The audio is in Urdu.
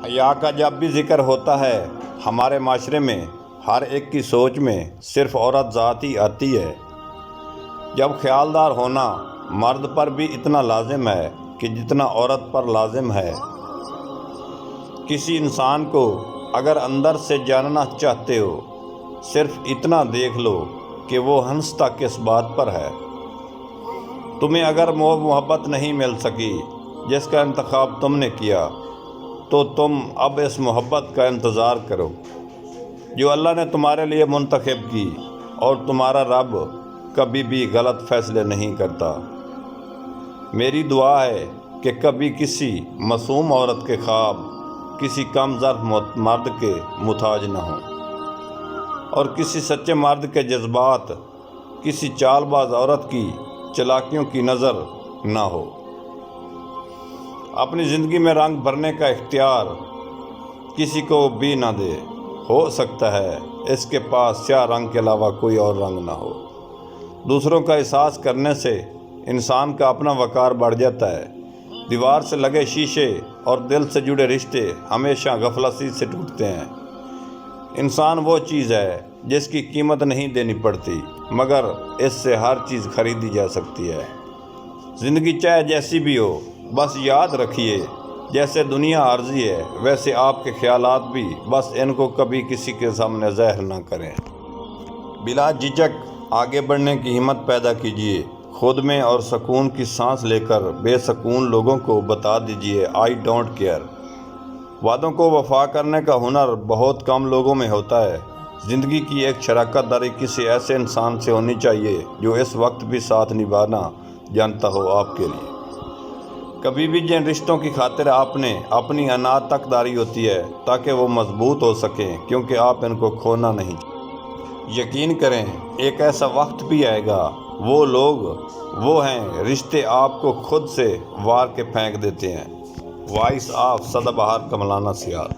حیا کا جب بھی ذکر ہوتا ہے ہمارے معاشرے میں ہر ایک کی سوچ میں صرف عورت ذات ہی آتی ہے، جب خیالدار ہونا مرد پر بھی اتنا لازم ہے کہ جتنا عورت پر لازم ہے۔ کسی انسان کو اگر اندر سے جاننا چاہتے ہو، صرف اتنا دیکھ لو کہ وہ ہنستا کس بات پر ہے۔ تمہیں اگر محبت نہیں مل سکی جس کا انتخاب تم نے کیا، تو تم اب اس محبت کا انتظار کرو جو اللہ نے تمہارے لیے منتخب کی، اور تمہارا رب کبھی بھی غلط فیصلے نہیں کرتا۔ میری دعا ہے کہ کبھی کسی معصوم عورت کے خواب کسی کم ظرف مرد کے محتاج نہ ہوں، اور کسی سچے مرد کے جذبات کسی چال باز عورت کی چالاکیوں کی نظر نہ ہو۔ اپنی زندگی میں رنگ بھرنے کا اختیار کسی کو بھی نہ دے۔ ہو سکتا ہے اس کے پاس سیاہ رنگ کے علاوہ کوئی اور رنگ نہ ہو۔ دوسروں کا احساس کرنے سے انسان کا اپنا وقار بڑھ جاتا ہے۔ دیوار سے لگے شیشے اور دل سے جڑے رشتے ہمیشہ غفلتی سے ٹوٹتے ہیں۔ انسان وہ چیز ہے جس کی قیمت نہیں دینی پڑتی، مگر اس سے ہر چیز خریدی جا سکتی ہے۔ زندگی چاہے جیسی بھی ہو، بس یاد رکھیے جیسے دنیا عارضی ہے، ویسے آپ کے خیالات بھی، بس ان کو کبھی کسی کے سامنے ظاہر نہ کریں۔ بلا جھجک آگے بڑھنے کی ہمت پیدا کیجیے، خود میں اور سکون کی سانس لے کر بے سکون لوگوں کو بتا دیجیے آئی ڈونٹ کیئر۔ وعدوں کو وفا کرنے کا ہنر بہت کم لوگوں میں ہوتا ہے۔ زندگی کی ایک شراکت داری کسی ایسے انسان سے ہونی چاہیے جو اس وقت بھی ساتھ نبھانا جانتا ہو آپ کے لیے۔ کبھی بھی جن رشتوں کی خاطر آپ نے اپنی انا تک داری ہوتی ہے تاکہ وہ مضبوط ہو سکیں، کیونکہ آپ ان کو کھونا نہیں۔ یقین کریں ایک ایسا وقت بھی آئے گا، وہ لوگ وہ ہیں رشتے آپ کو خود سے وار کے پھینک دیتے ہیں۔ وائس آف سدا بہار کا مولانا سیال۔